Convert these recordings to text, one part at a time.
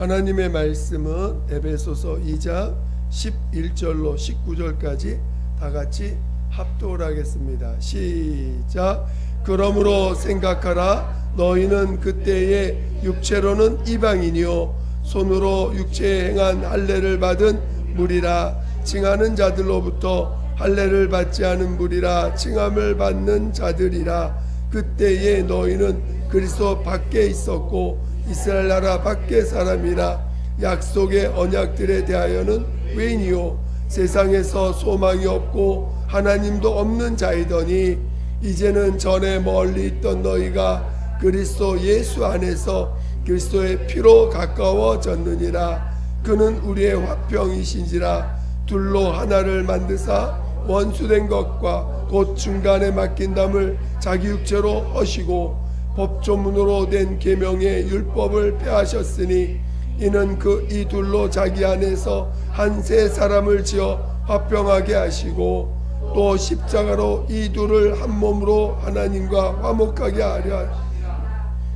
하나님의 말씀은 에베소서 2장 11절로 19절까지 다 같이 합독을 하겠습니다. 시작. 그러므로 생각하라. 너희는 그때에 육체로는 이방인이요 손으로 육체에 행한 할례를 받은 무리라. 칭하는 자들로부터 할례를 받지 않은 무리라. 칭함을 받는 자들이라. 그때에 너희는 그리스도 밖에 있었고 이스라엘 나라 밖의 사람이라. 약속의 언약들에 대하여는 외인이요 세상에서 소망이 없고 하나님도 없는 자이더니 이제는 전에 멀리 있던 너희가 그리스도 예수 안에서 그리스도의 피로 가까워졌느니라. 그는 우리의 화평이신지라. 둘로 하나를 만드사 원수된 것과 곧 중간에 맡긴 담을 자기 육체로 하시고 법조문으로 된 계명의 율법을 폐하셨으니 이는 그 이 둘로 자기 안에서 한 세 사람을 지어 화평하게 하시고 또 십자가로 이 둘을 한 몸으로 하나님과 화목하게 하려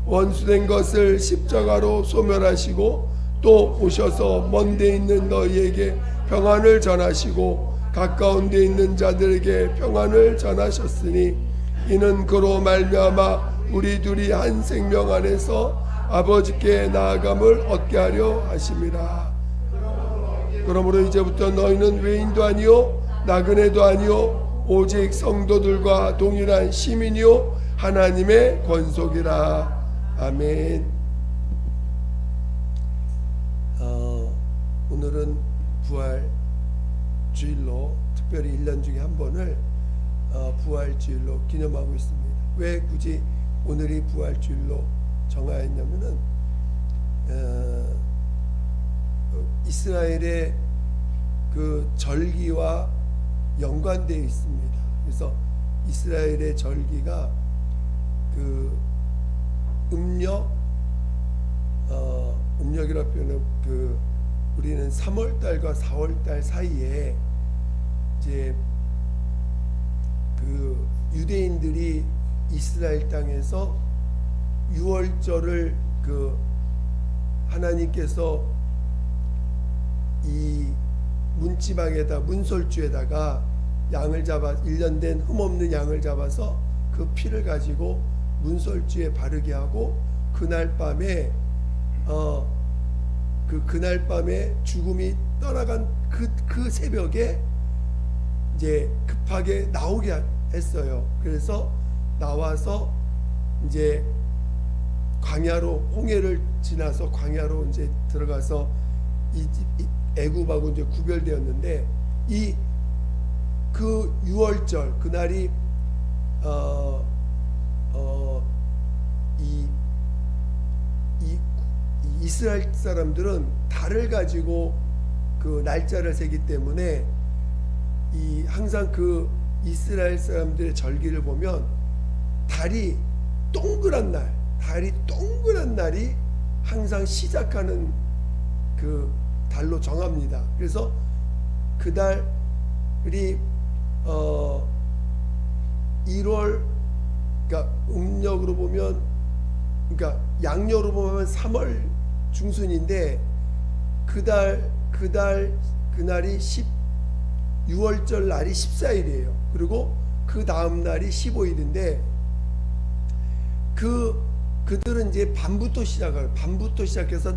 원수된 것을 십자가로 소멸하시고 또 오셔서 먼 데 있는 너희에게 평안을 전하시고 가까운 데 있는 자들에게 평안을 전하셨으니 이는 그로 말미암아 우리 둘이 한 생명 안에서 아버지께 나아감을 얻게 하려 하심이라. 그러므로 이제부터 너희는 외인도 아니요 나그네도 아니요 오직 성도들과 동일한 시민이요 하나님의 권속이라. 아멘. 오늘은 부활주일로 특별히 1년 중에 한 번을 부활주일로 기념하고 있습니다. 왜 굳이 오늘이 부활주일로 정하였냐면은 이스라엘의 그 절기와 연관되어 있습니다. 그래서 이스라엘의 절기가 그 음력이라고 표현하면 그 우리는 3월 달과 4월 달 사이에 이제 그 유대인들이 이스라엘 땅에서 유월절을 그 하나님께서 이 문지방에다 문설주에다가 양을 잡아 1년 된 흠없는 양을 잡아서 그 피를 가지고 문설주에 바르게 하고 그날 밤에 그날 밤에 죽음이 떠나간 그 새벽에 이제 급하게 나오게 했어요. 그래서 나와서 이제 광야로 홍해를 지나서 광야로 이제 들어가서 애굽하고 이제 구별되었는데 이 그 유월절 그날이 이스라엘 사람들은 달을 가지고 그 날짜를 세기 때문에 이 항상 그 이스라엘 사람들의 절기를 보면 달이 동그란 날이 항상 시작하는 그 달로 정합니다. 그래서 그 달이 1월 그러니까 음력으로 보면 그러니까 양력으로 보면 3월 중순인데 그날이 6월절 날이 14일이에요. 그리고 그 다음 날이 15일인데 그들은 이제 밤부터 시작해요. 밤부터 시작해서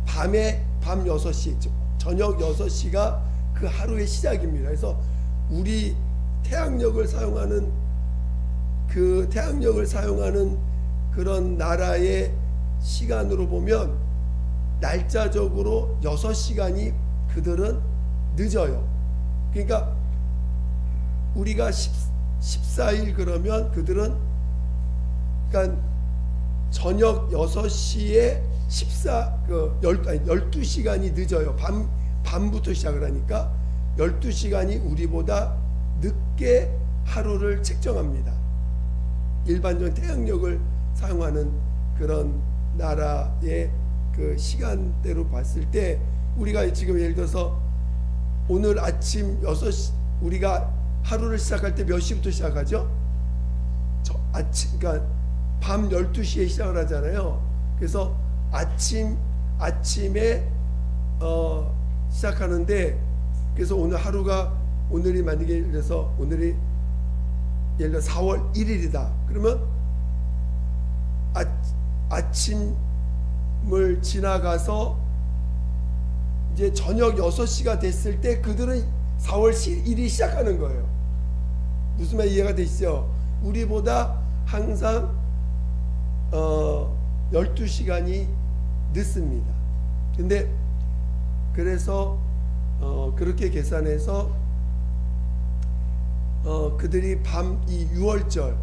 밤에 밤 6시 저녁 6시가 그 하루의 시작입니다. 그래서 우리 태양력을 사용하는 그런 나라의 시간으로 보면 날짜적으로 6시간이 그들은 늦어요. 그러니까 우리가 14일 그러면 그들은 그러니까 저녁 6시에 12시간이 늦어요. 밤부터 시작을 하니까 12시간이 우리보다 늦게 하루를 책정합니다. 일반적인 태양력을 사용하는 그런 나라의 그 시간대로 봤을 때 우리가 지금 예를 들어서 오늘 아침 6시 우리가 하루를 시작할 때 몇 시부터 시작하죠? 그러니까 밤 12시에 시작을 하잖아요. 그래서 아침 아침에 시작하는데, 그래서 오늘 하루가, 오늘이 만약에 예를 들어서 오늘이 예를 들어 4월 1일이다 그러면 아침을 지나가서 이제 저녁 6시가 됐을 때 그들은 4월 1일이 시작하는 거예요. 무슨 말 이해가 되시죠? 우리보다 항상 12시간이 늦습니다. 근데 그래서 그렇게 계산해서 그들이 밤 이 6월절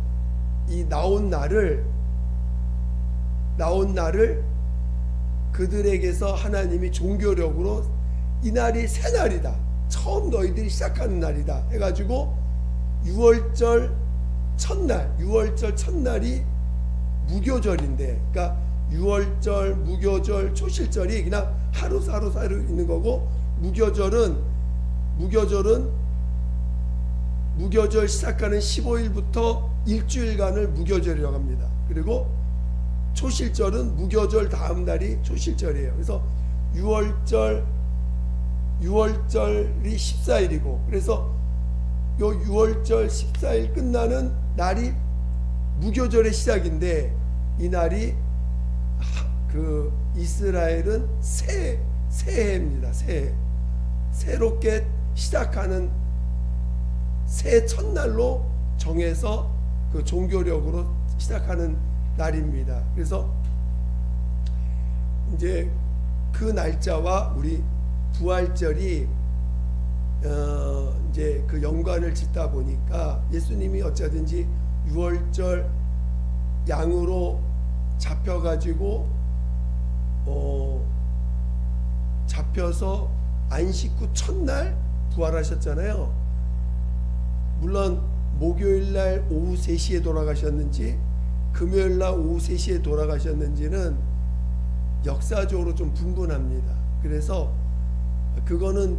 이 나온 날을 그들에게서 하나님이 종교력으로 이 날이 새 날이다, 처음 너희들이 시작하는 날이다 해가지고 6월절 첫날이 무교절인데, 그러니까 6월절, 무교절, 초실절이 그냥 하루 있는 거고, 무교절 시작하는 15일부터 일주일간을 무교절이라고 합니다. 그리고 초실절은 무교절 다음 날이 초실절이에요. 그래서 6월절이 14일이고, 그래서 요 6월절 14일 끝나는 날이 무교절의 시작인데, 이 날이 그 이스라엘은 새해입니다. 새롭게 시작하는 새 첫날로 정해서 그 종교력으로 시작하는 날입니다. 그래서 이제 그 날짜와 우리 부활절이 이제 그 연관을 짓다 보니까 예수님이 어쩌든지 6월절 양으로 잡혀서 안식 후 첫날 부활하셨잖아요. 물론 목요일날 오후 3시에 돌아가셨는지 금요일날 오후 3시에 돌아가셨는지는 역사적으로 좀 분분합니다. 그래서 그거는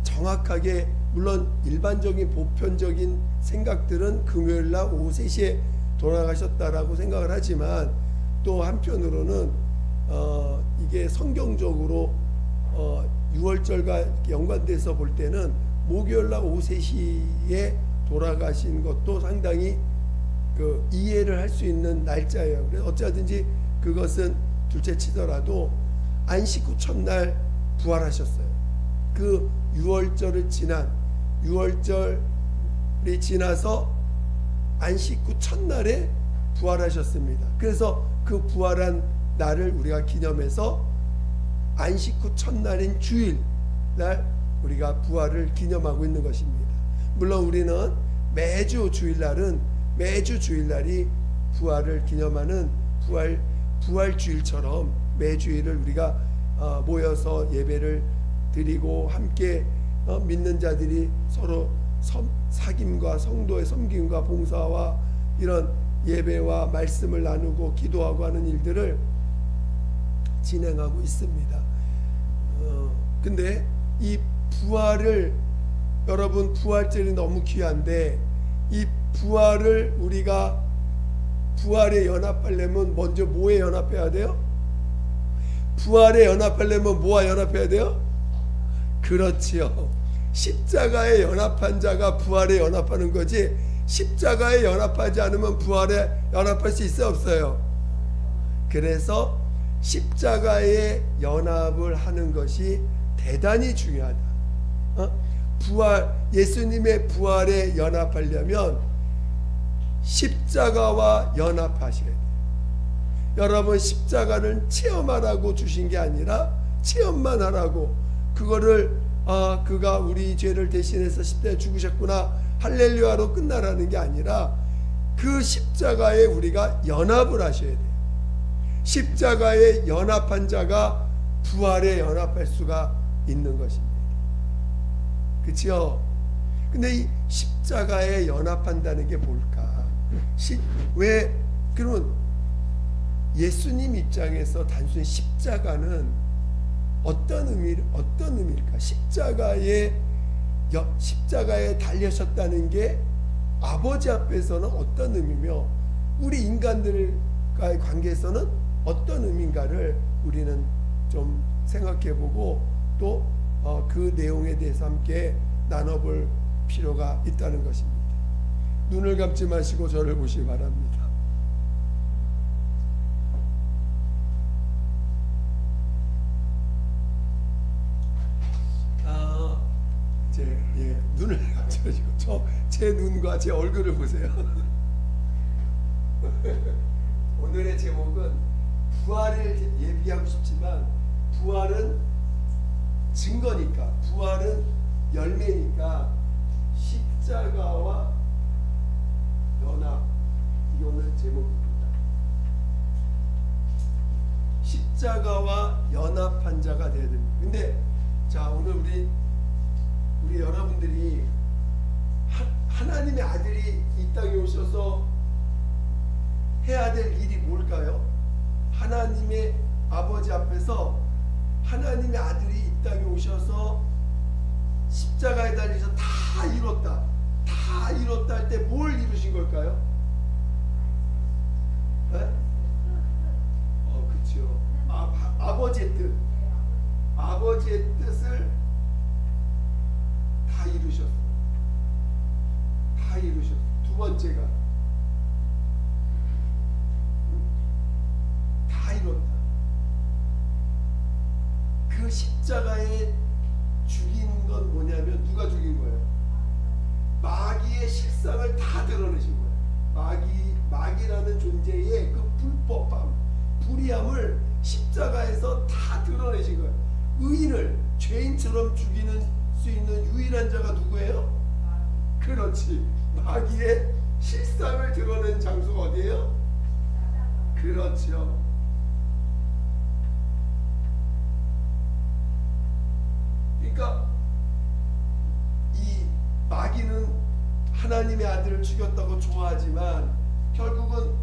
정확하게, 물론 일반적인 보편적인 생각들은 금요일날 오후 3시에 돌아가셨다라고 생각을 하지만, 또 한편으로는 이게 성경적으로 6월절과 연관돼서 볼 때는 목요일날 오후 3시에 돌아가신 것도 상당히 그 이해를 할 수 있는 날짜예요. 그래서 어쩌든지 그것은 둘째 치더라도 안식 후 첫날 부활하셨어요. 그 6월절이 지나서 안식 후 첫날에 부활하셨습니다. 그래서 그 부활한 날을 우리가 기념해서 안식 후 첫날인 주일날 우리가 부활을 기념하고 있는 것입니다. 물론 우리는 매주 주일날이 부활을 기념하는 부활주일처럼 매주일을 우리가 모여서 예배를 드리고 함께 믿는 자들이 서로 사귐과 성도의 섬김과 봉사와 이런 예배와 말씀을 나누고 기도하고 하는 일들을 진행하고 있습니다. 근데 이 부활을, 여러분, 부활절이 너무 귀한데 이 부활을 우리가 부활에 연합하려면 먼저 뭐에 연합해야 돼요? 부활에 연합하려면 뭐와 연합해야 돼요? 그렇지요. 십자가에 연합한 자가 부활에 연합하는 거지, 십자가에 연합하지 않으면 부활에 연합할 수 있어요, 없어요? 그래서 십자가에 연합을 하는 것이 대단히 중요하다. 예수님의 부활에 연합하려면 십자가와 연합하셔야 돼요. 여러분, 십자가는 체험하라고 주신 게 아니라 체험만 하라고, 그거를 그가 우리 죄를 대신해서 십자가에 죽으셨구나 할렐루야로 끝나라는 게 아니라 그 십자가에 우리가 연합을 하셔야 돼요. 십자가에 연합한 자가 부활에 연합할 수가 있는 것입니다. 그렇죠? 근데 이 십자가에 연합한다는 게 뭘까? 왜 그러면 예수님 입장에서 단순히 십자가는 어떤 의미일까? 십자가에 달려셨다는 게 아버지 앞에서는 어떤 의미며 우리 인간들과의 관계에서는 어떤 의미인가를 우리는 좀 생각해보고 또 그 내용에 대해서 함께 나눠볼 필요가 있다는 것입니다. 눈을 감지 마시고 저를 보시기 바랍니다. 눈을 감지하시고 제 눈과 제 얼굴을 보세요. 오늘의 제목은 부활을 예비하고 싶지만 부활은 증거니까, 부활은 열매니까 십자가와 연합, 이 오늘 제목입니다. 십자가와 연합한 자가 되어야 됩니다. 근데 자, 오늘 우리 여러분들이 하나님의 아들이 이 땅에 오셔서 해야 될 일이 뭘까요? 하나님의 아버지 앞에서 하나님의 아들이 이 땅에 오셔서 십자가에 달리셔 다 이뤘다, 다 이뤘다 할 때 뭘 이루신 걸까요? 네? 그렇죠. 아버지의 뜻, 아버지의 뜻을 다 이루셨어. 다 이루셨어. 두 번째가 다 이뤘다. 그 십자가에 죽인 건 뭐냐면 누가 죽인 거예요? 마귀의 실상을 다 드러내신 거예요. 마귀라는 존재의 그 불법함, 불의함을 십자가에서 다 드러내신 거예요. 의인을 죄인처럼 죽이는 수 있는 유일한 자가 누구예요? 그렇지. 마귀의 실상을 드러낸 장소가 어디예요? 그렇죠. 그러니까 이 마귀는 하나님의 아들을 죽였다고 좋아하지만 결국은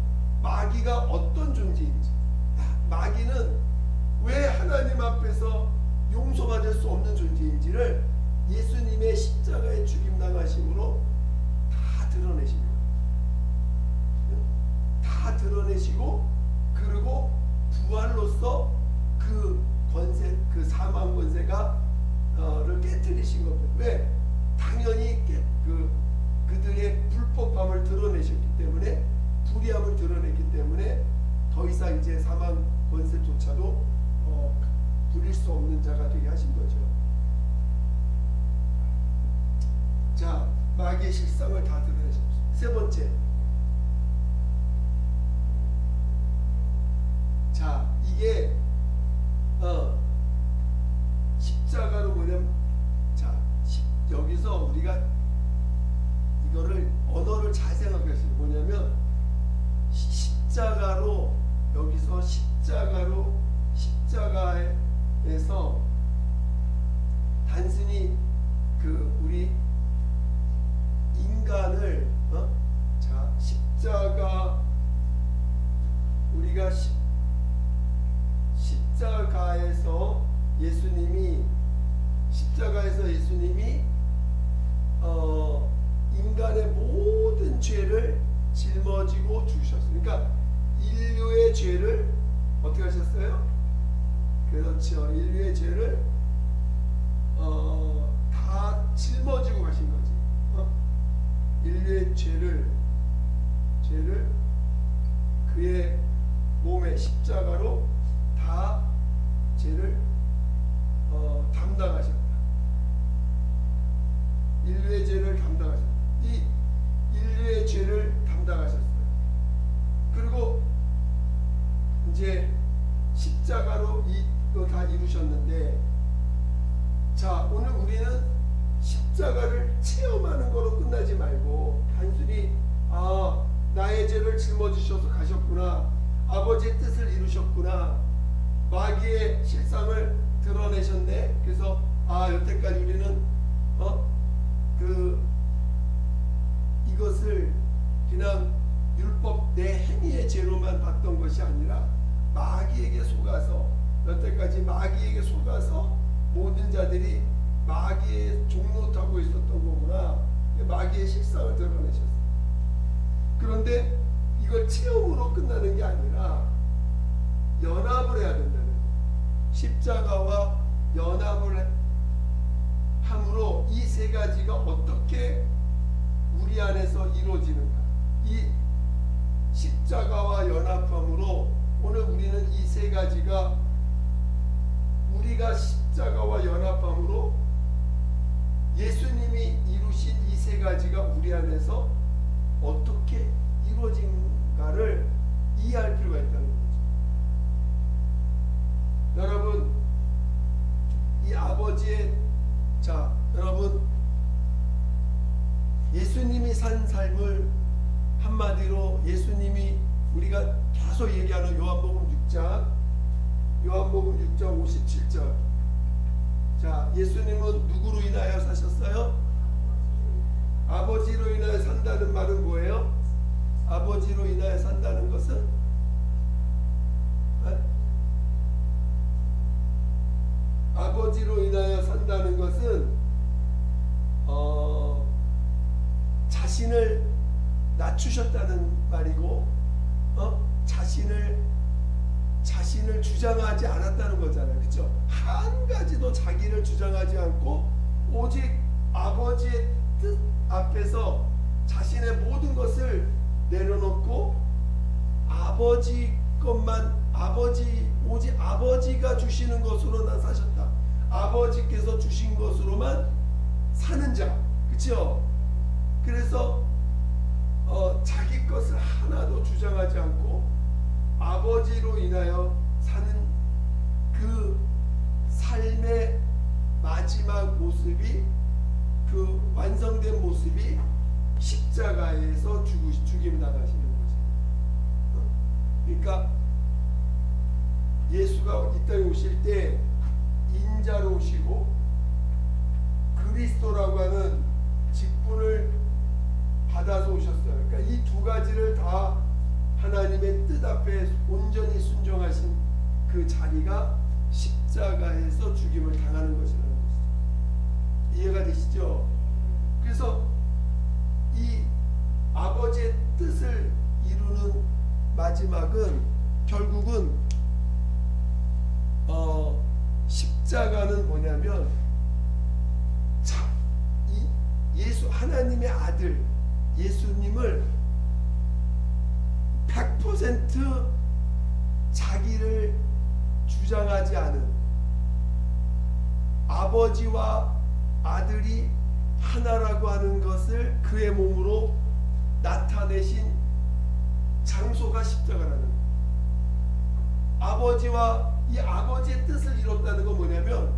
마귀가 어떤 존재인지, 마귀는 왜 하나님 앞에서 용서받을 수 없는 존재인지를 예수님의 십자가에 죽임당하심으로 다 드러내십니다. 다 드러내시고, 그리고 부활로서 그 권세, 그 사망 권세가를 깨뜨리신 겁니다. 왜? 당연히 그들의 불법함을 드러내셨기 때문에, 불의함을 드러냈기 때문에 더 이상 이제 사망 권세조차도 부릴 수 없는 자가 되게 하신 거죠. 자, 마귀의 실상을 다 드러내셨습니다. 세 번째, 자, 이게 십자가로 뭐냐면, 자, 여기서 우리가 이거를 언어를 잘 생각했어요. 뭐냐면 십자가로, 여기서 십자가에서 단순히 우리 인간을 자, 십자가, 우리가 십자가에서 예수님이 인간의 모든 죄를 짊어지고 죽으셨어요. 그러니까 인류의 죄를 어떻게 하셨어요? 그렇죠. 인류의 죄를 다 짊어지고 가신 거지. 인류의 죄를 그의 몸에 십자가로 다 죄를 담당하셨다. 인류의 죄를 담당하셨다. 이 인류의 죄를 담당하셨어요. 그리고 이제 십자가로 이거 다 이루셨는데, 자, 오늘 우리는 십자가를 체험하는 거로 끝나지 말고 단순히 나의 죄를 짊어지셔서 가셨구나, 아버지의 뜻을 이루셨구나, 마귀의 실상을 드러내셨네. 그래서 여태까지 우리는 이것을 그냥 율법 내 행위의 죄로만 봤던 것이 아니라 마귀에게 속아서, 여태까지 마귀에게 속아서 모든 자들이 마귀의 종노타고 있었던 거구나, 마귀의 실상을 드러내셨어요. 그런데 이걸 체험으로 끝나는 게 아니라 연합을 해야 된다는 거예요. 십자가와 연합을 함으로 이 세 가지가 어떻게 우리 안에서 이루어지는가. 이 십자가와 연합함으로 오늘 우리는 이 세 가지가 우리가 십자가와 연합함으로 예수님이 이루신 이 세 가지가 우리 안에서 어떻게 이루어진가를 이해할 필요가 있다는 거죠. 여러분, 이 아버지의 여러분, 예수님이 산 삶을 한마디로 예수님이 우리가 계속 얘기하는 요한복음 6장 57절. 자, 예수님은 누구로 인하여 사셨어요? 아버지로 인하여 산다는 말은 뭐예요? 아버지로 인하여 산다는 것은 아버지로 인하여 산다는 것은 자신을 낮추셨다는 말이고, 자신을 주장하지 않았다는 거잖아요. 그렇죠? 한 가지도 자기를 주장하지 않고 오직 아버지의 뜻 앞에서 자신의 모든 것을 내려놓고 아버지 것만, 오직 아버지가 주시는 것으로만 사셨다. 아버지께서 주신 것으로만 사는 자. 그렇죠? 그래서 자기 것을 하나도 주장하지 않고 아버지로 인하여 사는 그 삶의 마지막 모습이, 그 완성된 모습이 십자가에서 죽임 당하시는 거지. 그러니까 예수가 이 땅에 오실 때 인자로 오시고 그리스도라고 하는 직분을 받아서 오셨어요. 그러니까 이 두 가지를 다 하나님의 뜻 앞에 온전히 순종하신 그 자리가 십자가에서 죽임을 당하는 것이라는 것이죠. 이해가 되시죠? 그래서 이 아버지의 뜻을 이루는 마지막은 결국은 십자가는 뭐냐면 하나님의 아들 예수님을 100% 자기를 주장하지 않은 아버지와 아들이 하나라고 하는 것을 그의 몸으로 나타내신 장소가 십자가라는 거예요. 이 아버지의 뜻을 이뤘다는 건 뭐냐면,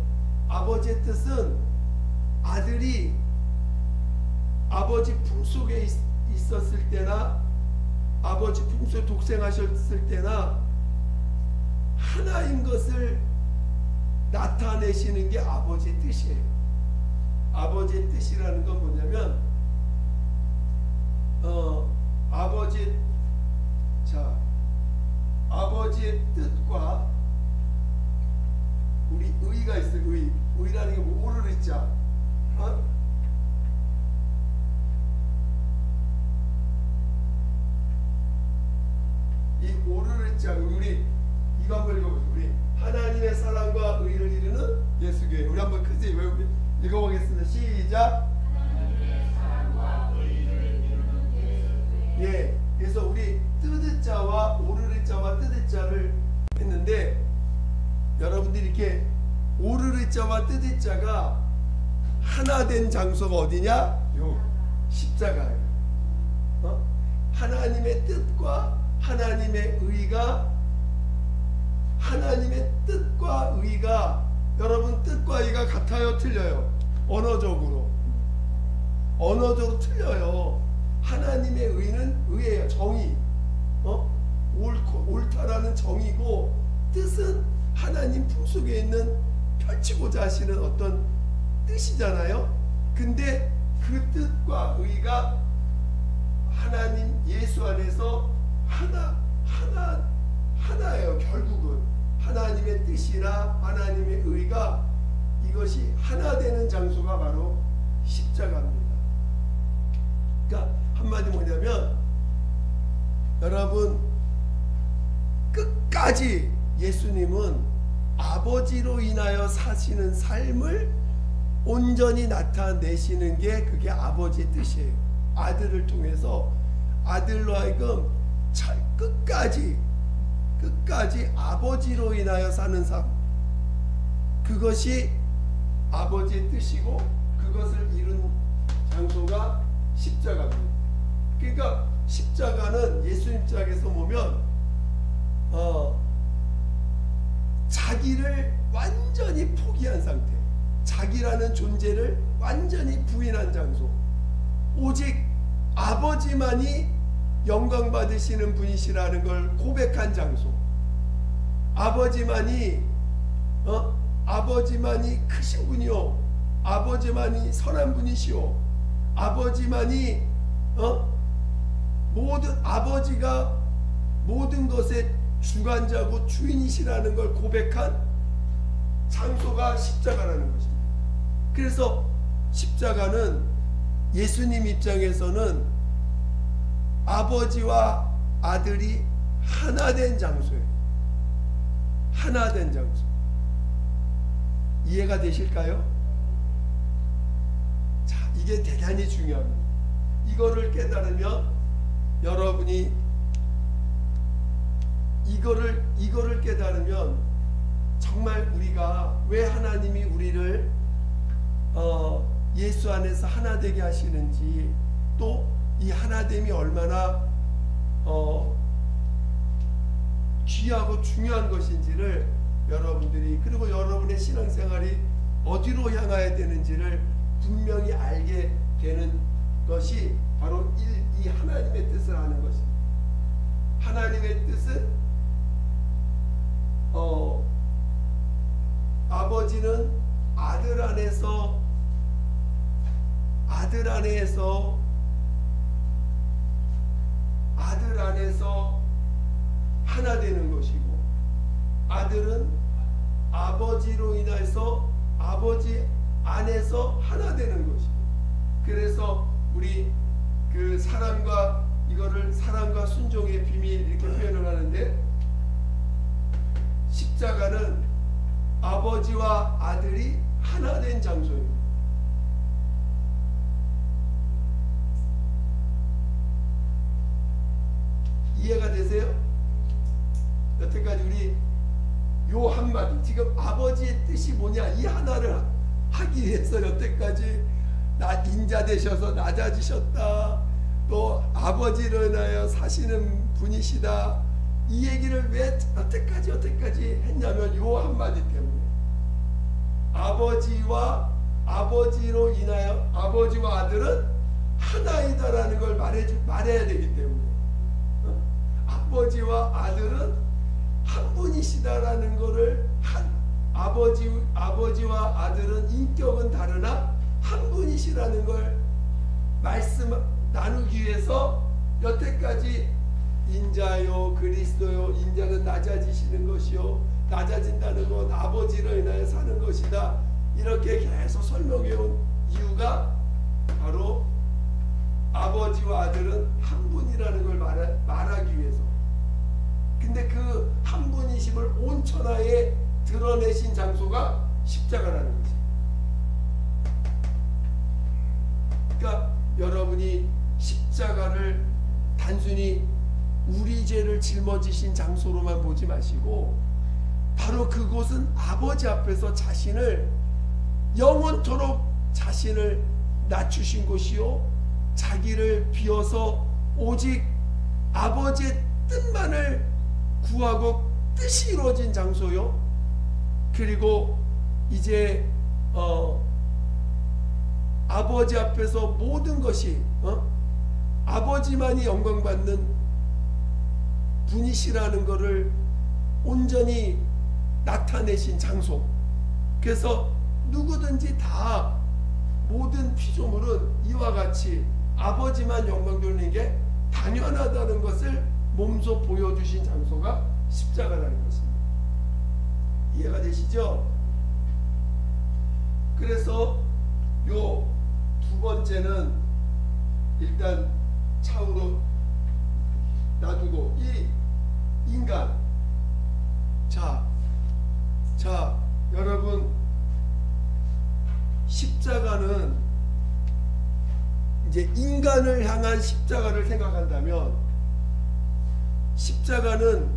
아버지의 뜻은 아들이 아버지 품속에 있었을 때나 아버지 품속에 독생하셨을 때나 하나인 것을 나타내시는 게 아버지의 뜻이에요. 아버지의 뜻이라는 건 뭐냐면 아버지의 뜻과 우리 의가 있어요. 의라는 게 뭐, 오르르자. 이 오르르자, 우리 이거 한번 읽어보세요. 우리 하나님의 사랑과 의를 이루는 예수교회. 우리 한번 크게 읽어보겠습니다. 시작. 하나님의 사랑과 의를 이루는 예수교회. 예, 그래서 우리 뜨드자와 오르르자와 뜨드자를 했는데, 여러분들이 이렇게 오르르자와 뜨드자가 하나 된 장소가 어디냐? 요 십자가예요. 하나님의 뜻과 하나님의 의가 여러분, 뜻과 의가 같아요, 틀려요? 언어적으로 틀려요. 하나님의 의는 의예요. 정의, 옳다라는 정의고, 뜻은 하나님 품속에 있는 펼치고자 하시는 어떤 뜻이잖아요. 근데 그 뜻과 의가 하나님 예수 안에서 하나예요. 결국은 하나님의 뜻이나 하나님의 의가 이것이 하나 되는 장소가 바로 십자가입니다. 그러니까 한마디 뭐냐면, 여러분, 끝까지 예수님은 아버지로 인하여 사시는 삶을 온전히 나타내시는 게 그게 아버지의 뜻이에요. 아들을 통해서 아들로 하여금 끝까지 아버지로 인하여 사는 삶, 그것이 아버지의 뜻이고 그것을 이룬 장소가 십자가입니다. 그러니까 십자가는 예수님 입장에서 보면 자기를 완전히 포기한 상태, 자기라는 존재를 완전히 부인한 장소, 오직 아버지만이 영광 받으시는 분이시라는 걸 고백한 장소, 아버지만이 크신 분이요, 아버지만이 선한 분이시오, 아버지만이 아버지가 모든 것의 주관자고 주인이시라는 걸 고백한 장소가 십자가라는 것입니다. 그래서 십자가는 예수님 입장에서는 아버지와 아들이 하나 된 장소예요. 하나 된 장소. 이해가 되실까요? 자, 이게 대단히 중요합니다. 이거를 깨달으면 여러분이 이거를 깨달으면 정말 우리가 왜 하나님이 우리를 예수 안에서 하나 되게 하시는지, 또 이 하나됨이 얼마나 귀하고 중요한 것인지를 여러분들이, 그리고 여러분의 신앙생활이 어디로 향해야 되는지를 분명히 알게 되는 것이 바로 이 하나님의 뜻을 아는 것입니다. 하나님의 뜻은 아버지는 아들 안에서 하나 되는 것이고, 아들은 아버지로 인해서 아버지 안에서 하나 되는 것이고, 그래서 우리 그 사랑과 순종의 비밀 이렇게 표현을 하는데, 십자가는 아버지와 아들이 하나 된 장소입니다. 이해가 되세요? 여태까지 우리 요 한마디, 지금 아버지의 뜻이 뭐냐, 이 하나를 하기 위해서 여태까지 인자 되셔서 낮아지셨다, 또 아버지로 인하여 사시는 분이시다, 이 얘기를 왜 여태까지 했냐면 요 한마디 때문에, 아버지로 인하여 아버지와 아들은 하나이다라는 걸 말해야 되기 때문에, 아버지와 아들은 한 분이시다라는 것을, 아버지와 아들은 인격은 다르나 한 분이시라는 걸 나누기 위해서 여태까지 인자요 그리스도요, 인자는 낮아지시는 것이요, 낮아진다는 건 아버지로 인하여 사는 것이다, 이렇게 계속 설명해 온 이유가 바로 아버지와 아들은 한 분이라는 걸 말하기 위해서. 근데 그 한 분이심을 온 천하에 드러내신 장소가 십자가라는 거지. 그러니까 여러분이 십자가를 단순히 우리 죄를 짊어지신 장소로만 보지 마시고, 바로 그곳은 아버지 앞에서 자신을 영원토록 자신을 낮추신 곳이요, 자기를 비워서 오직 아버지의 뜻만을 구하고 뜻이 이루어진 장소요, 그리고 이제 아버지 앞에서 모든 것이 아버지만이 영광받는 분이시라는 것을 온전히 나타내신 장소. 그래서 누구든지 다, 모든 피조물은 이와 같이 아버지만 영광 돌리는 게 당연하다는 것을 몸소 보여주신 장소가 십자가라는 것입니다. 이해가 되시죠? 그래서 요 두 번째는 일단 차후로 놔두고, 이 인간, 자 자, 여러분, 십자가는 이제 인간을 향한 십자가를 생각한다면, 십자가는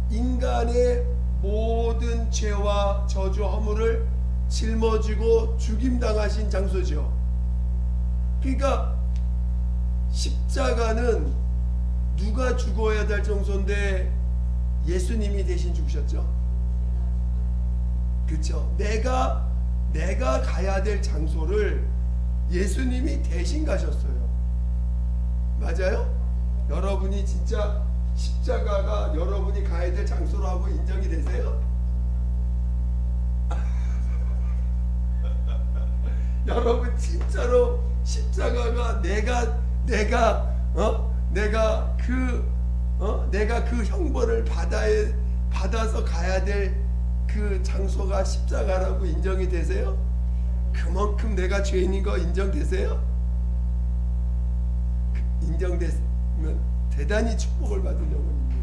인간의 모든 죄와 저주 허물을 짊어지고 죽임당하신 장소죠. 그러니까 십자가는 누가 죽어야 될 장소인데 예수님이 대신 죽으셨죠. 그렇죠. 내가 가야 될 장소를 예수님이 대신 가셨어요. 맞아요? 여러분이 진짜 십자가가 여러분이 가야 될 장소로 하고 인정이 되세요? 여러분 진짜로 십자가가 내가 그 형벌을 받아서 가야 될 그 장소가 십자가라고 인정이 되세요? 그만큼 내가 죄인인 거 인정되세요? 인정됐으면 대단히 축복을 받은 영혼입니다.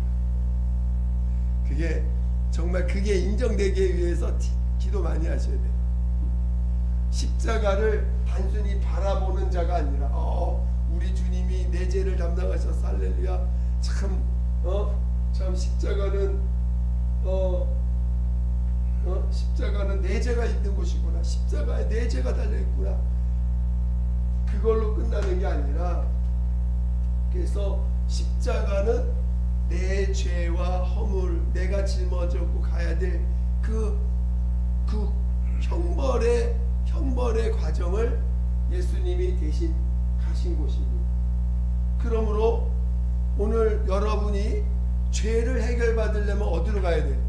그게 인정되기 위해서 기도 많이 하셔야 돼요. 십자가를 단순히 바라보는 자가 아니라 우리 주님이 내 죄를 담당하셔서 할렐루야. 참 십자가는 십자가는 내 죄가 있는 곳이구나. 십자가에 내 죄가 달려있구나. 그걸로 끝나는 게 아니라, 그래서 십자가는 내 죄와 허물, 내가 짊어지고 가야 될 그 형벌의 과정을 예수님이 대신 가신 곳입니다. 그러므로 오늘 여러분이 죄를 해결받으려면 어디로 가야 돼요?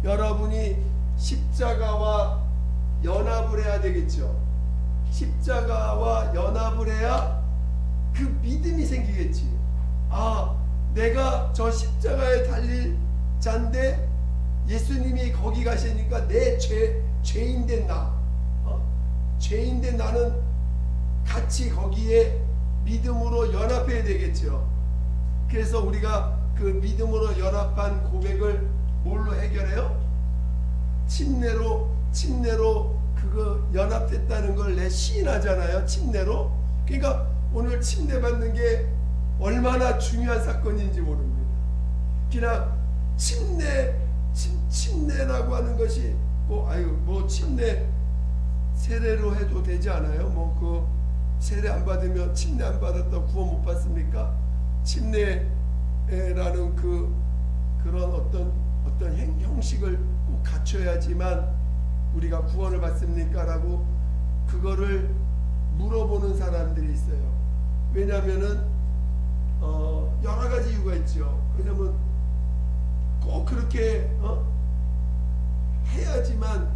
여러분이 십자가와 연합을 해야 되겠죠. 십자가와 연합을 해야 그 믿음이 생기겠지. 내가 저 십자가에 달릴 자인데 예수님이 거기 가시니까 내 죄인된 죄인된 나는 같이 거기에 믿음으로 연합해야 되겠죠. 그래서 우리가 그 믿음으로 연합한 고백을 뭘로 해결해요? 침례로 그거 연합됐다는 걸 내 시인하잖아요. 침례로. 그러니까 오늘 침례 받는 게 얼마나 중요한 사건인지 모릅니다. 그냥 침례라고 하는 것이 침례 세례로 해도 되지 않아요? 그 세례 안 받으면 침례 안 받았다 구원 못 받습니까? 침례라는 그런 어떤 형식을 꼭 갖춰야지만 우리가 구원을 받습니까? 라고 그거를 물어보는 사람들이 있어요. 왜냐하면은 여러 가지 이유가 있죠. 왜냐면 꼭 그렇게 해야지만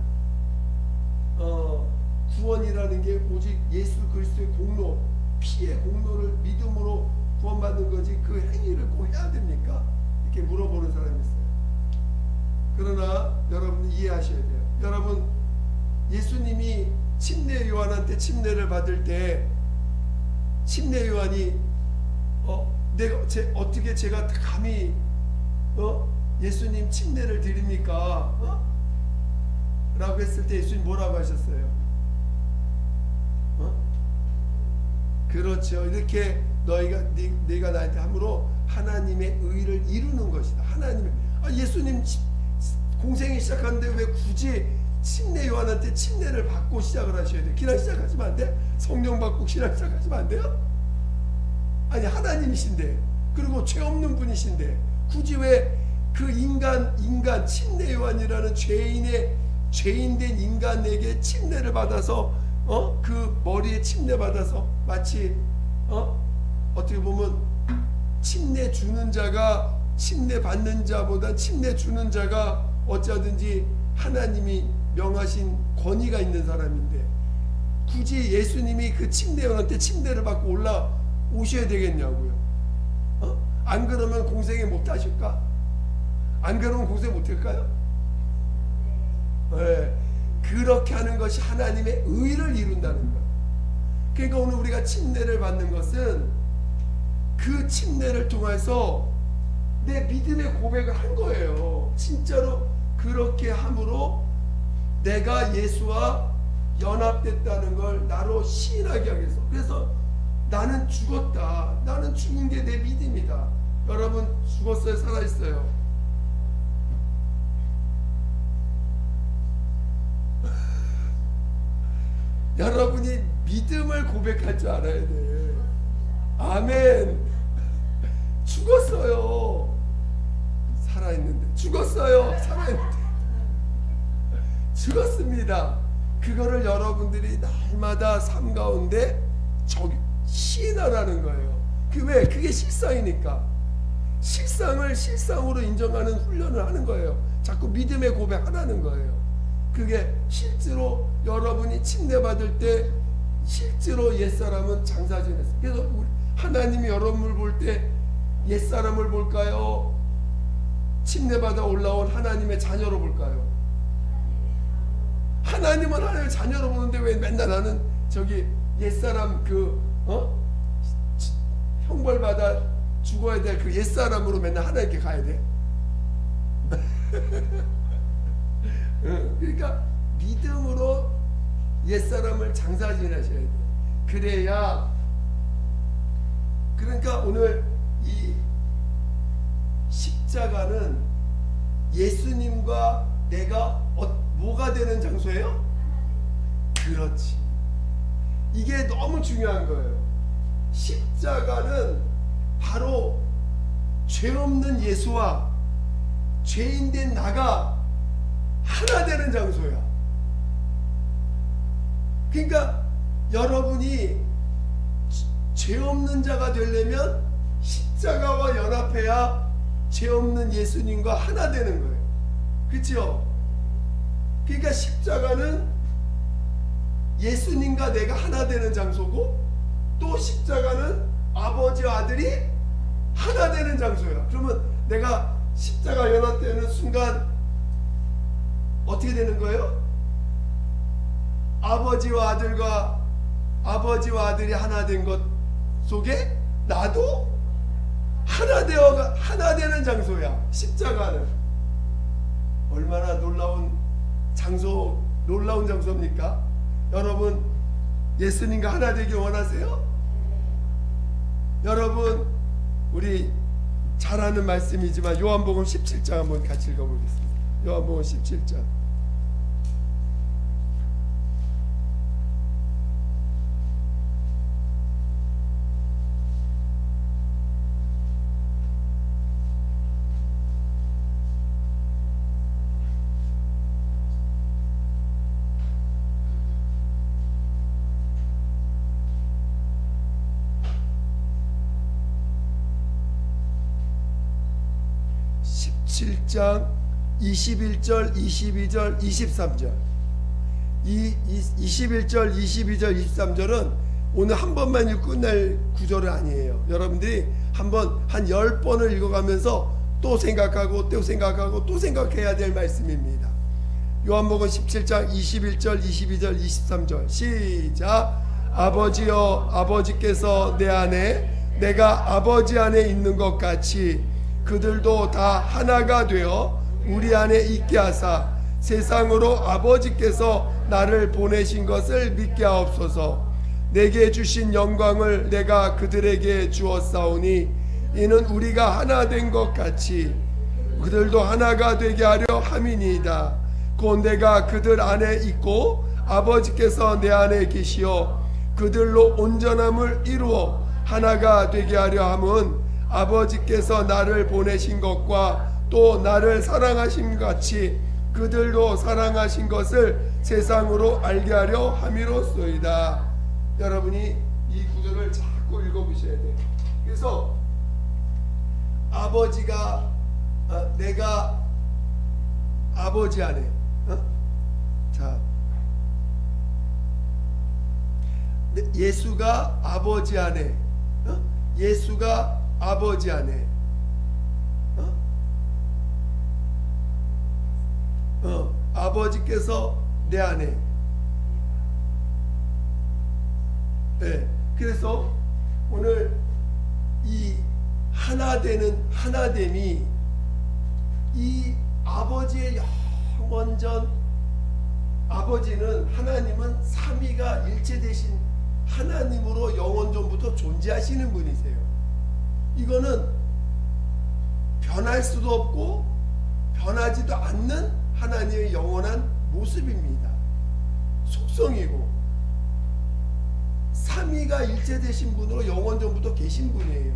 구원이라는 게 오직 예수 그리스도의 공로, 피의 공로를 믿음으로 구원받는 거지 그 행위를 꼭 해야 됩니까? 이렇게 물어보는 사람이 있어요. 그러나 여러분 이해하셔야 돼요. 여러분 예수님이 침례 요한한테 침례를 받을 때 침례 요한이 어떻게 제가 감히 예수님 침례를 드립니까? 라고 했을 때 예수님 뭐라고 하셨어요? 그렇죠. 이렇게 네가 나한테 함으로 하나님의 의를 이루는 것이다. 예수님 공생이 시작하는데 왜 굳이 침례 요한한테 침례를 받고 시작을 하셔야 돼요? 그냥 시작하시면 안 돼? 성령 받고 그냥 시작하시면 안 돼요? 아니 하나님이신데, 그리고 죄 없는 분이신데 굳이 왜 그 인간 침례 요한이라는 죄인된 인간에게 침례를 받아서 그 머리에 침례 받아서 마치 어떻게 보면 침례 주는 자가 침례 받는 자보다 침례 주는 자가 어쩌든지 하나님이 명하신 권위가 있는 사람인데 굳이 예수님이 그 침례 요한한테 침례를 받고 올라오셔야 되겠냐고요. 안 그러면 공생애 못 하실까? 안 그러면 공생 못 할까요? 네. 그렇게 하는 것이 하나님의 의를 이룬다는 거예요. 그러니까 오늘 우리가 침례를 받는 것은 그 침례를 통해서 내 믿음의 고백을 한 거예요. 진짜로 그렇게 함으로 내가 예수와 연합됐다는 걸 나로 시인하게 하겠어. 그래서 나는 죽었다. 나는 죽은 게 내 믿음이다. 여러분 죽었어요? 살아있어요? 여러분이 믿음을 고백할 줄 알아야 돼. 아멘. 죽었어요. 살아있는데. 죽었어요. 살아있는데. 죽었습니다. 그거를 여러분들이 날마다 삶 가운데 시인하라는 거예요. 왜? 그게 실상이니까. 실상을 실상으로 인정하는 훈련을 하는 거예요. 자꾸 믿음의 고백하라는 거예요. 그게 실제로 여러분이 침례받을 때 실제로 옛사람은 장사 지냈어요. 그래서 하나님이 여러분을 볼 때 옛사람을 볼까요? 침례받아 올라온 하나님의 자녀로 볼까요? 하나님은 하나님의 자녀로 보는데 왜 맨날 나는 저기 옛사람 형벌받아 죽어야 될 그 옛사람으로 맨날 하나님께 가야 돼? 그러니까 믿음으로 옛사람을 장사 지내셔야 돼. 그래야. 그러니까 오늘 이 십자가는 예수님과 내가 뭐가 되는 장소예요? 그렇지. 이게 너무 중요한 거예요. 십자가는 바로 죄 없는 예수와 죄인된 나가 하나 되는 장소야. 그러니까 여러분이 죄 없는 자가 되려면 십자가와 연합해야 죄 없는 예수님과 하나 되는 거예요. 그렇죠? 그러니까 십자가는 예수님과 내가 하나 되는 장소고, 또 십자가는 아버지와 아들이 하나 되는 장소야. 그러면 내가 십자가 연합되는 순간 어떻게 되는 거예요? 아버지와 아들이 하나 된 것 속에 나도 하나 되는 장소야. 십자가는 얼마나 놀라운 장소입니까? 여러분 예수님과 하나 되길 원하세요? 여러분 우리 잘 아는 말씀이지만 요한복음 17장 한번 같이 읽어보겠습니다. 요한복음 17장. 이 7장 21절, 22절, 23절. 이 21절, 22절, 23절은 오늘 한 번만 읽고 끝날 구절은 아니에요. 여러분들이 한 10번을 읽어가면서 또 생각하고 또 생각하고 또 생각해야 될 말씀입니다. 요한복음 17장 21절, 22절, 23절. 시작. 아버지여, 아버지께서 내 안에 내가 아버지 안에 있는 것 같이 그들도 다 하나가 되어 우리 안에 있게 하사 세상으로 아버지께서 나를 보내신 것을 믿게 하옵소서. 내게 주신 영광을 내가 그들에게 주었사오니 이는 우리가 하나 된 것 같이 그들도 하나가 되게 하려 함이니이다. 곧 내가 그들 안에 있고 아버지께서 내 안에 계시어 그들로 온전함을 이루어 하나가 되게 하려 함은 아버지께서 나를 보내신 것과 또 나를 사랑하신 같이 그들도 사랑하신 것을 세상으로 알게 하려 함이로소이다. 여러분이 이 구절을 자꾸 읽어보셔야 돼요. 그래서 아버지가 내가 아버지 안에 자 예수가 아버지 안에 예수가 아버지 안에 아버지께서 내 안에. 네, 그래서 오늘 이 하나됨이 이 아버지의 영원전 아버지는 하나님은 삼위가 일체되신 하나님으로 영원전부터 존재하시는 분이세요. 이거는 변할 수도 없고 변하지도 않는 하나님의 영원한 모습입니다. 속성이고 삼위가 일체되신 분으로 영원전부터 계신 분이에요.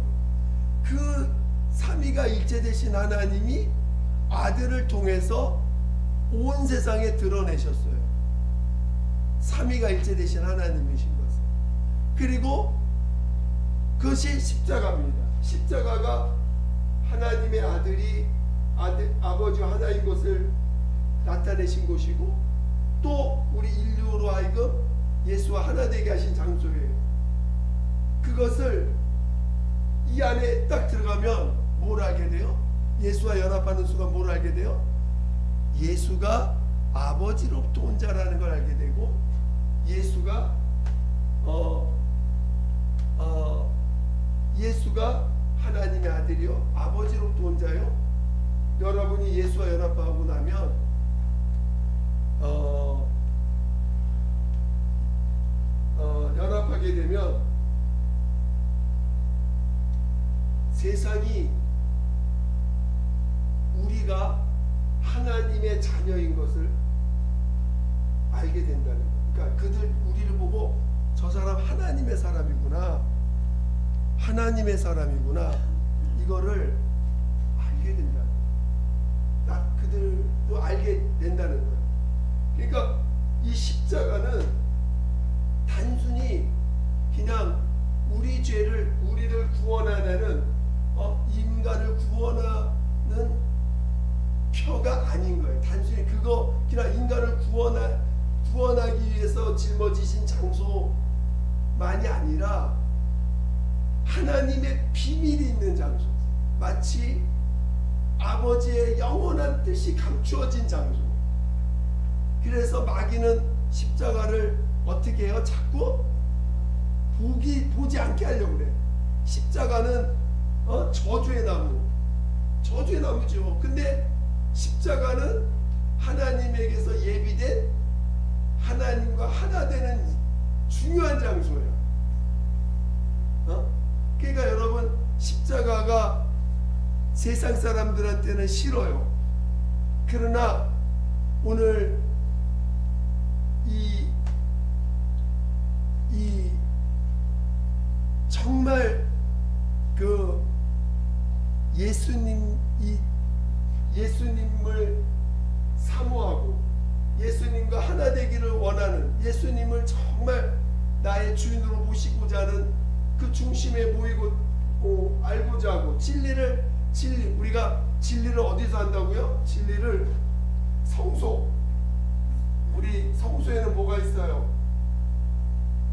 그 삼위가 일체되신 하나님이 아들을 통해서 온 세상에 드러내셨어요. 삼위가 일체되신 하나님이신 것을. 그리고 그것이 십자가입니다. 십자가가 하나님의 아버지와 하나인 것을 나타내신 곳이고 또 우리 인류로 하여금 예수와 하나 되게 하신 장소예요. 그것을 이 안에 딱 들어가면 뭘 알게 돼요? 예수와 연합하는 순간 뭘 알게 돼요? 예수가 아버지로부터 온 자라는 걸 알게 되고 예수가 하나님의 아들이요 아버지로부터 온 자요. 여러분이 예수와 연합하고 나면 연합하게 되면 세상이 우리가 하나님의 자녀인 것을 알게 된다는 거예요. 그러니까 그들 우리를 보고 저 사람 하나님의 사람이구나, 하나님의 사람이구나, 이거를 알게 된다는 거예요. 그들도 알게 된다는 거예요. 그러니까 이 십자가는 단순히 그냥 우리 죄를 우리를 구원하는 인간을 구원하는 표가 아닌 거예요. 단순히 그거 그냥 인간을 구원하기 위해서 짊어지신 장소만이 아니라 하나님의 비밀이 있는 장소, 마치 아버지의 영원한 뜻이 감추어진 장소. 그래서 마귀는 십자가를 어떻게 해요? 자꾸 보지 않게 하려고 그래. 십자가는 저주의 나무죠. 근데 십자가는 하나님에게서 예비된 하나님과 하나 되는 중요한 장소예요. 그러니까 여러분, 십자가가 세상 사람들한테는 싫어요. 그러나 오늘 이 정말 그 예수님을 사모하고 예수님과 하나 되기를 원하는, 예수님을 정말 나의 주인으로 모시고자 하는 그 중심에 모이고 알고자 하고 우리가 진리를 어디서 한다고요? 진리를 성소. 우리 성소에는 뭐가 있어요?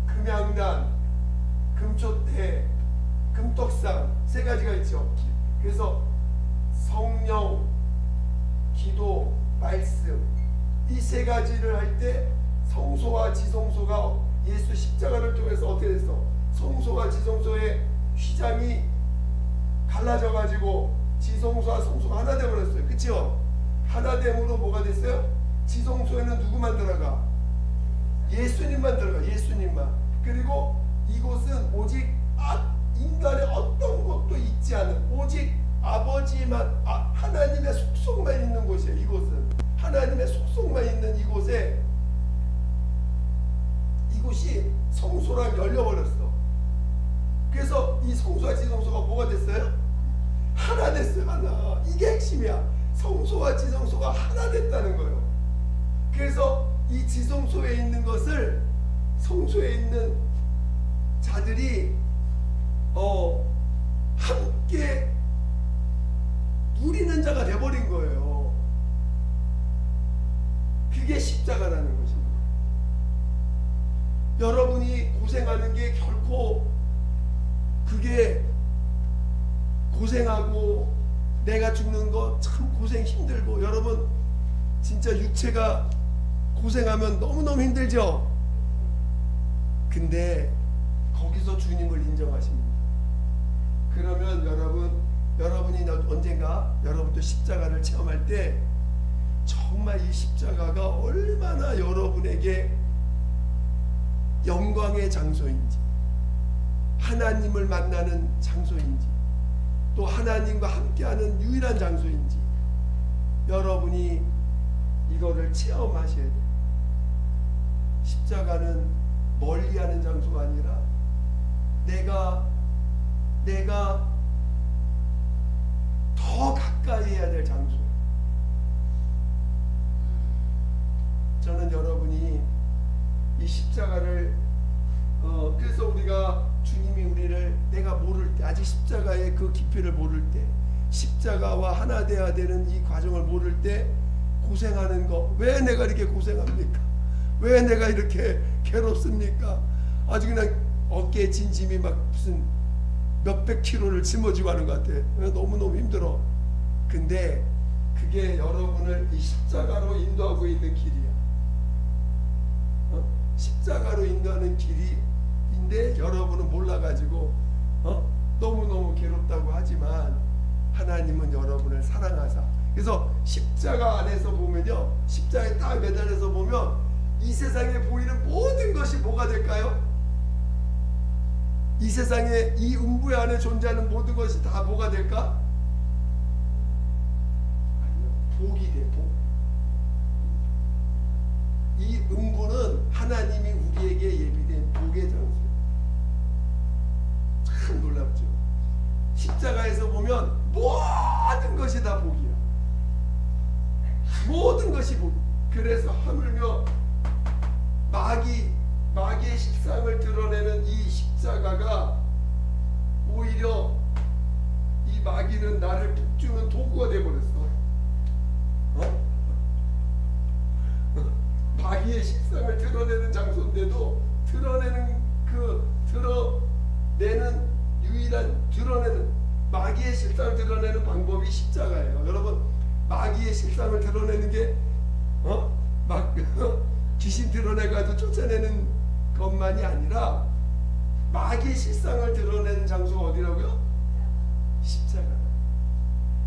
금양단, 금초대, 금떡상 세 가지가 있죠. 그래서 성령, 기도, 말씀, 이 세 가지를 할 때 성소와 지성소가 예수 십자가를 통해서 어떻게 됐어? 성소와 지성소의 휘장이 갈라져 가지고 지성소와 성소가 하나 되어버렸어요. 그치요? 하나 됨으로 뭐가 됐어요? 지성소에는 누구만 들어가? 예수님만 들어가. 예수님만. 그리고 이곳은 오직 인간의 어떤 것도 있지 않은, 오직 아버지만, 하나님의 속성만 있는 곳이에요. 이곳은 하나님의 속성만 있는 이곳이 성소랑 열려버렸어. 그래서 이 성소와 지성소가 뭐가 됐어요? 하나 됐어요. 하나. 이게 핵심이야. 성소와 지성소가 하나 됐다는 거예요. 그래서 이 지성소에 있는 것을 성소에 있는 자들이 함께 누리는 자가 돼버린 거예요. 그게 십자가라는 것입니다. 여러분이 고생하는 게 결코 그게 고생하고 내가 죽는 거 참 고생 힘들고, 여러분 진짜 육체가 고생하면 너무너무 힘들죠. 근데 거기서 주님을 인정하십니다. 그러면 여러분이 언젠가 여러분도 십자가를 체험할 때 정말 이 십자가가 얼마나 여러분에게 영광의 장소인지, 하나님을 만나는 장소인지, 또 하나님과 함께하는 유일한 장소인지 여러분이 이거를 체험하셔야 돼요. 십자가는 멀리하는 장소가 아니라 내가 더 가까이 해야 될 장소예요. 저는 여러분이 이 십자가를 그래서 우리가 주님이 우리를 내가 모를 때, 아직 십자가의 그 깊이를 모를 때, 십자가와 하나 되어야 되는 이 과정을 모를 때 고생하는 거, 왜 내가 이렇게 고생합니까? 왜 내가 이렇게 괴롭습니까? 아주 그냥 어깨에 진짐이 막 무슨 몇백 킬로를 짊어지고 하는 것 같아. 너무너무 힘들어. 근데 그게 여러분을 이 십자가로 인도하고 있는 길이야. 십자가로 인도하는 길인데 여러분은 몰라가지고 너무너무 괴롭다고 하지만 하나님은 여러분을 사랑하사. 그래서 십자가 안에서 보면요, 십자가에 딱 매달려서 보면 이 세상에 보이는 모든 것이 뭐가 될까요? 이 세상에 이 음부 안에 존재하는 모든 것이 다 뭐가 될까? 복이 돼. 복. 이 음부는 하나님이 우리에게 예비된 복의 장소예요. 참 놀랍죠. 십자가에서 보면 모든 것이 다 복이야. 모든 것이 복. 그래서 하물며 마귀의 실상을 드러내는 이 십자가가 오히려 이 마귀는 나를 북주는 도구가 되어버렸어. 마귀의 실상을 드러내는 장소인데도 드러내는 유일한 마귀의 실상을 드러내는 방법이 십자가예요. 여러분, 마귀의 실상을 드러내는 게 막 귀신 드러내가지고 쫓아내는 것만이 아니라 마귀의 실상을 드러내는 장소가 어디라고요? 십자가.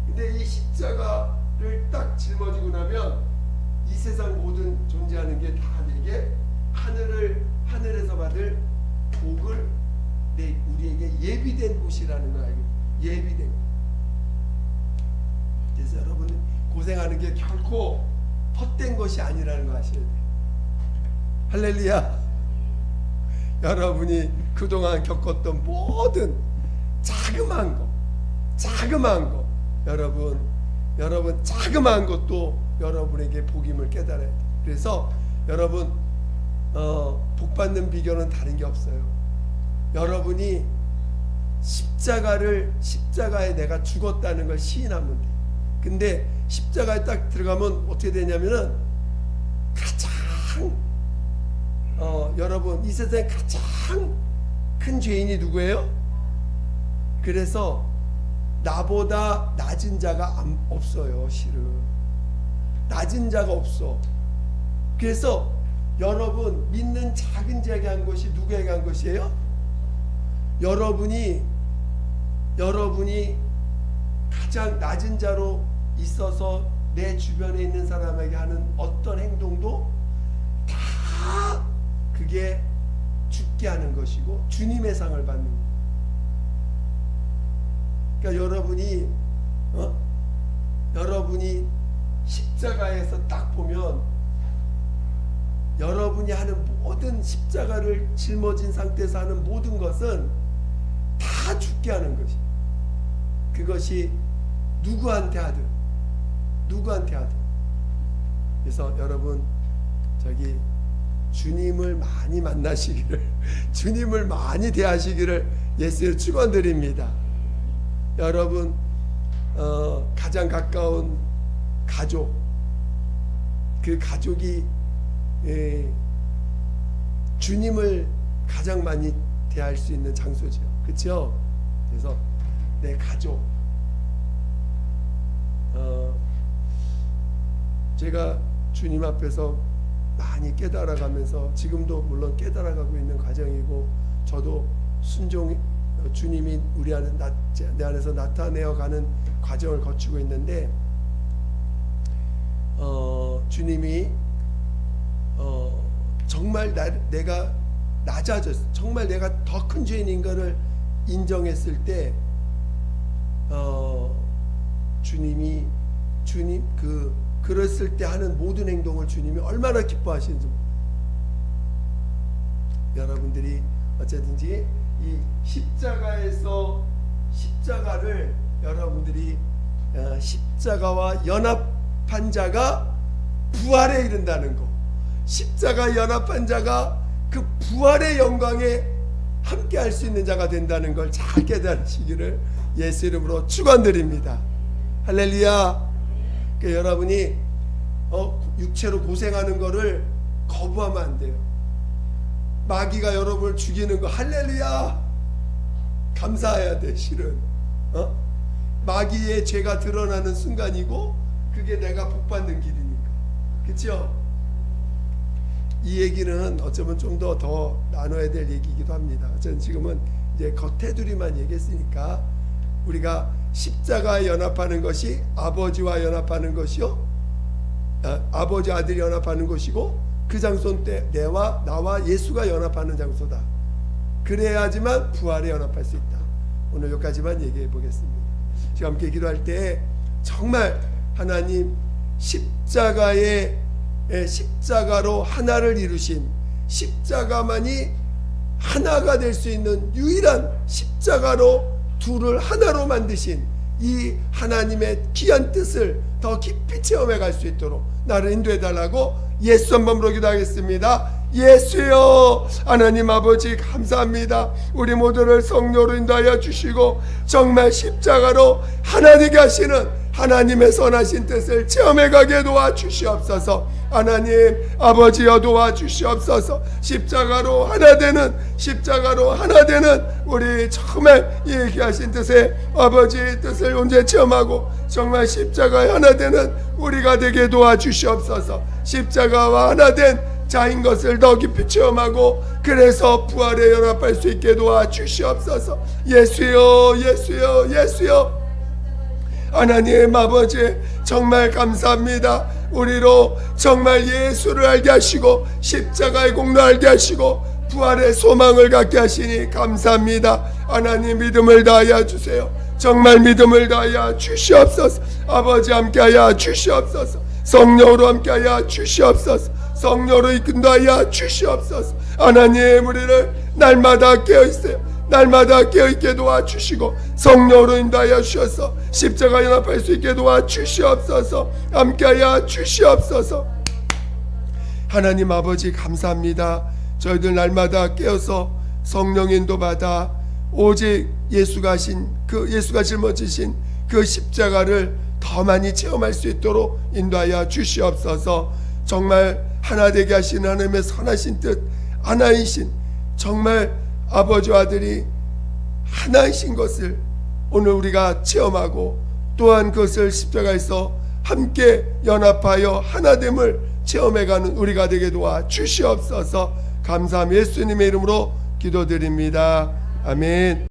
근데 이 십자가를 딱 짊어지고 나면 이 세상 모든 존재하는 게 다 내게 하늘에서 받을 복을 우리에게 예비된 곳이라는 걸 알고, 예비된 곳. 그래서 여러분 고생하는 게 결코 헛된 것이 아니라는 거 아셔야 돼요. 할렐루야. 여러분이 그동안 겪었던 모든 자그마한 거 여러분 자그마한 것도 여러분에게 복임을 깨달아야 돼요. 그래서 여러분 복 받는 비결은 다른 게 없어요. 여러분이 십자가에 내가 죽었다는 걸 시인하면 돼. 근데 십자가에 딱 들어가면 어떻게 되냐면은 가장 여러분 이 세상에 가장 큰 죄인이 누구예요? 그래서 나보다 낮은 자가 없어요. 실은 낮은 자가 없어. 그래서 여러분 믿는 작은 자에게 한 것이 누구에게 한 것이에요? 여러분이 가장 낮은 자로 있어서 내 주변에 있는 사람에게 하는 어떤 행동도 다 그게 죽게 하는 것이고 주님의 상을 받는 거예요. 그러니까 여러분이 십자가에서 딱 보면 여러분이 하는 모든 십자가를 짊어진 상태에서 하는 모든 것은 다 죽게 하는 것이. 그것이 누구한테 하든. 그래서 여러분 주님을 많이 만나시기를, 주님을 많이 대하시기를 예수의 축원드립니다. 여러분 가장 가까운 가족, 그 가족이 주님을 가장 많이 대할 수 있는 장소죠. 그렇죠? 그래서 내 가족, 제가 주님 앞에서 많이 깨달아가면서 지금도 물론 깨달아가고 있는 과정이고, 저도 주님이 내 안에서 나타내어 가는 과정을 거치고 있는데, 주님이 정말 내가 낮아졌어, 정말 내가 더 큰 죄인인 것을 인정했을 때 주님 그랬을 때 하는 모든 행동을 주님이 얼마나 기뻐하시는지. 여러분들이 어쨌든지 이 십자가를 여러분들이 십자가와 연합한 자가 부활에 이른다는 거, 십자가 연합한 자가 그 부활의 영광에 함께 할 수 있는 자가 된다는 걸 잘 깨달으시기를 예수 이름으로 축원드립니다. 할렐루야. 그러니까 여러분이 육체로 고생하는 거를 거부하면 안 돼요. 마귀가 여러분을 죽이는 거 할렐루야 감사해야 돼. 실은 마귀의 죄가 드러나는 순간이고 그게 내가 복받는 길이니까. 그렇죠? 이 얘기는 어쩌면 좀 더 나눠야 될 얘기이기도 합니다. 저는 지금은 이제 겉테두리만 얘기했으니까 우리가 십자가에 연합하는 것이 아버지와 연합하는 것이요, 아버지 아들이 연합하는 것이고 그 장소는 나와 예수가 연합하는 장소다. 그래야지만 부활에 연합할 수 있다. 오늘 여기까지만 얘기해 보겠습니다. 지금 함께 기도할 때 정말 하나님 십자가로 하나를 이루신, 십자가만이 하나가 될 수 있는 유일한, 십자가로 둘을 하나로 만드신 이 하나님의 귀한 뜻을 더 깊이 체험해 갈 수 있도록 나를 인도해 달라고 예수 한 번으로 기도하겠습니다. 예수여, 하나님 아버지 감사합니다. 우리 모두를 성령으로 인도하여 주시고 정말 십자가로 하나 되게 하시는 하나님의 선하신 뜻을 체험해 가게 도와주시옵소서. 하나님 아버지여 도와주시옵소서. 십자가로 하나 되는 우리 정말 얘기하신 뜻의 아버지의 뜻을 언제 체험하고 정말 십자가에 하나 되는 우리가 되게 도와주시옵소서. 십자가와 하나 된 자인 것을 더 깊이 체험하고 그래서 부활에 연합할 수 있게 도와주시옵소서. 예수여, 예수여, 예수여. 하나님 아버지 정말 감사합니다. 우리로 정말 예수를 알게 하시고 십자가의 공로 알게 하시고 부활의 소망을 갖게 하시니 감사합니다. 하나님 믿음을 다하여 주세요. 정말 믿음을 다하여 주시옵소서. 아버지 함께하여 주시옵소서. 성령으로 함께하여 주시옵소서. 성령으로 이끈다하여 주시옵소서. 하나님 우리를 날마다 깨어있어요. 날마다 깨어있게 도와주시고 성령으로 인도하여 주셔서 십자가 연합할 수 있게 도와주시옵소서. 함께하여 주시옵소서. 하나님 아버지 감사합니다. 저희들 날마다 깨어서 성령 인도받아 오직 예수가 짊어지신 그 십자가를 더 많이 체험할 수 있도록 인도하여 주시옵소서. 정말 하나 되게 하시는 하나님의 선하신 뜻, 하나이신 정말 아버지와 아들이 하나이신 것을 오늘 우리가 체험하고 또한 그것을 십자가에서 함께 연합하여 하나됨을 체험해가는 우리가 되게 도와 주시옵소서. 감사함 예수님의 이름으로 기도드립니다. 아멘.